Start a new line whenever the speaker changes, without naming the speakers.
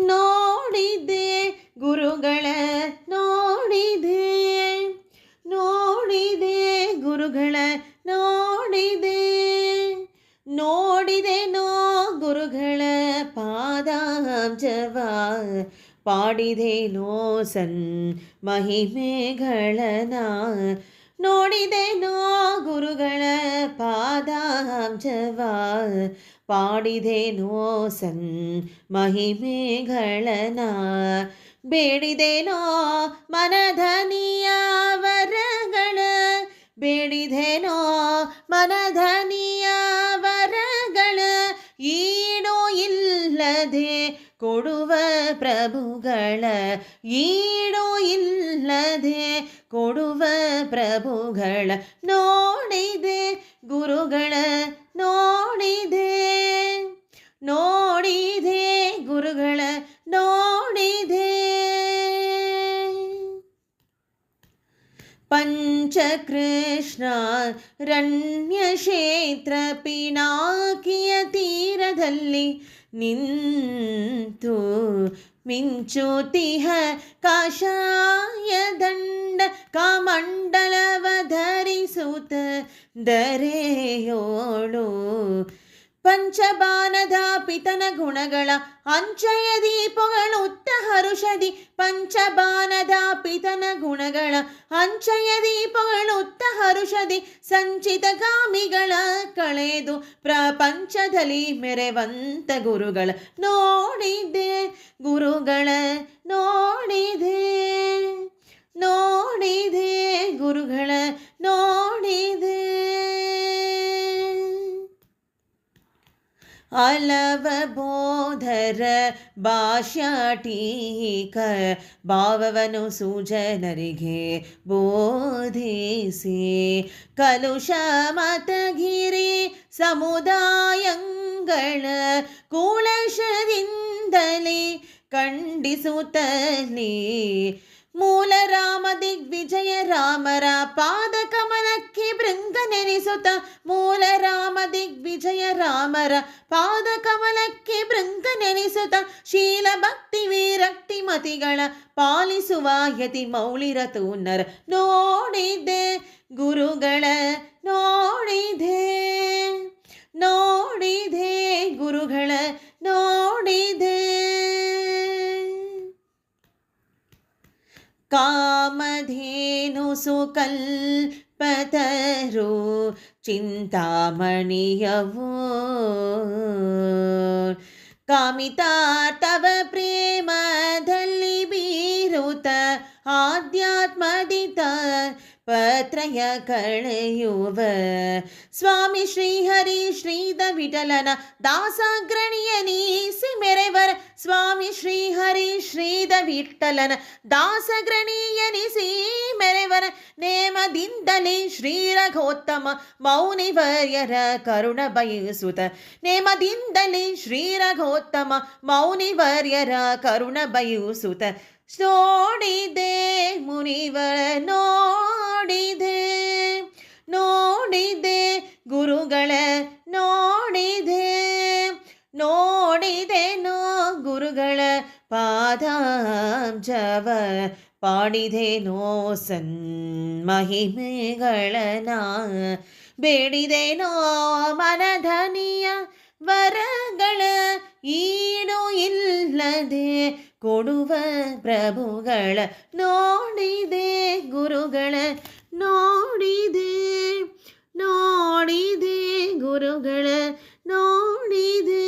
ನೋಡಿದೆ ಗುರುಗಳ ನೋಡಿದೆ ನೋಡಿದೆ ಗುರುಗಳ ನೋಡಿದೆ ನೋಡಿದೆನೋ ಗುರುಗಳ ಪಾದಾಂಜವ ಪಾಡಿದೆನೋ ಸನ್ ಮಹಿಮೆಗಳನ ನೋಡಿದೆನೋ ಗುರುಗಳ ಪಾದಾಂಜವ ಪಾಡಿದೆನೋ ಸನ್ ಮಹಿಮೆಗಳನ ಬೇಡಿದೆನೋ ಮನಧನಿಯ ವರಗಳ ಬೇಡಿದೆನೋ ಮನಧನಿಯ ವರಗಳ ಈಡೋ ಇಲ್ಲದೆ ಕೊಡುವ ಪ್ರಭುಗಳ ಈಡೋ ಇಲ್ಲದೆ ಕೊಡುವ ಪ್ರಭುಗಳ ನೋಡಿದೆ ಗುರುಗಳ ನೋಡಿದೆ ನೋಡಿದೆ ಗುರುಗಳ ನೋಡಿದೆ ಪಂಚಕೃಷ್ಣ ರಣ್ಯಕ್ಷೇತ್ರ ಪಿನಾಕಿಯ ತೀರದಲ್ಲಿ ನಿಂತು ಮಿಂಚುತಿಹ ಕಾಷಾಯ ದಂಡ ಕಮಂಡಲವ ಧರಿಸುತ್ತ ದರೆಯೋಳು ಪಂಚಬಾನದ ಪಿತನ ಗುಣಗಳ ಅಂಚಯ ದೀಪಗಳುತ್ತ ಹರುಷದಿ ಪಂಚಬಾನದ ಪಿತನ ಗುಣಗಳ ಅಂಚಯ ದೀಪಗಳುತ್ತ ಹರುಷದಿ ಸಂಚಿತ ಕಾಮಿಗಳ ಕಳೆದು ಪ್ರಪಂಚದಲ್ಲಿ ಮೆರೆವಂತ ಗುರುಗಳ ನೋಡಿದೆ ಗುರುಗಳ ನೋಡಿದೆ ನೋಡಿದೆ ಗುರುಗಳ ನೋಡಿದೆ ಅಲವ ಬೋಧರ ಭಾಷ್ಯಾಟೀಕ ಭಾವವನ್ನು ಸುಜನರಿಗೆ ಬೋಧಿಸಿ ಕಲುಷ ಮತಗಿರಿ ಸಮುದಾಯಗಳ ಕೂಳಶದಿಂದಲೇ ಖಂಡಿಸುತ್ತಲೇ ಮೂಲ ರಾಮ ದಿಗ್ವಿಜಯ ರಾಮರ ಪಾದ ಕಮಲಕ್ಕೆ ಭೃಂಗ ನೆನೆಸುತ್ತ ಮೂಲ ರಾಮ ದಿಗ್ವಿಜಯ ರಾಮರ ಪಾದ ಕಮಲಕ್ಕೆ ಭೃಂಗ ನೆನೆಸುತ್ತ ಶೀಲ ಭಕ್ತಿ ವಿರಕ್ತಿ ಮತಿಗಳ ಪಾಲಿಸುವ ಯತಿ ಮೌಳಿರತೂನರ ನೋಡಿದೆ ಗುರುಗಳ ನೋಡಿದೆ ನೋಡಿದೆ ಗುರುಗಳ ನೋಡಿದೆ ಕಾಮಧೇನು ಸುಕಲ್ಪತರು ಚಿಂತಾಮಣಿಯವು ಕಾಮಿತಾರ್ಥವ ಪ್ರೇಮದಲ್ಲಿ ಬೀರುತ್ತ ಆಧ್ಯಾತ್ಮದಿತ ಪತ್ರಯ ಕಳೆಯುವ ಸ್ವಾಮಿ ಶ್ರೀಹರಿ ಶ್ರೀದ ವಿಠಲನ ದಾಸಾಗ್ರಣಿಯ ನೀಸಿ ಮೆರೆವರ ಸ್ವಾಮಿ ಶ್ರೀಹರಿ ಶ್ರೀದ ವಿಠಲನ ದಾಸಗ್ರಣಿಯನಿಸಿ ಮೆರೆವರ ನೇಮದಿಂದಲೇ ಶ್ರೀರಘೋತ್ತಮ ಮೌನಿವರ್ಯರ ಕರುಣ ಬಯಸುತ್ತ ನೇಮದಿಂದಲೇ ಶ್ರೀರಘೋತ್ತಮ ಮೌನಿವರ್ಯರ ಕರುಣ ಬಯಸುತ್ತ ನೋಡಿದೆ ಮುನಿವರ ನೋಡಿದೆ ನೋಡಿದೆ ಗುರುಗಳ ನೋಡಿದೆ ನೋಡಿದೆನೋ ಗುರುಗಳ ಪಾದಾಂಜವ ಪಾಡಿದೆನೋ ಸನ್ ಮಹಿಮೆಗಳನ ಬೇಡಿದೆನೋ ಮನಧನಿಯ ವರಗಳ ಈಡು ಇಲ್ಲದೆ ಕೊಡುವ ಪ್ರಭುಗಳ ನೋಡಿದೆ ಗುರುಗಳ ನೋಡಿದೆ ನೋಡಿದೆ ಗುರುಗಳ ನೋಡಿದೆ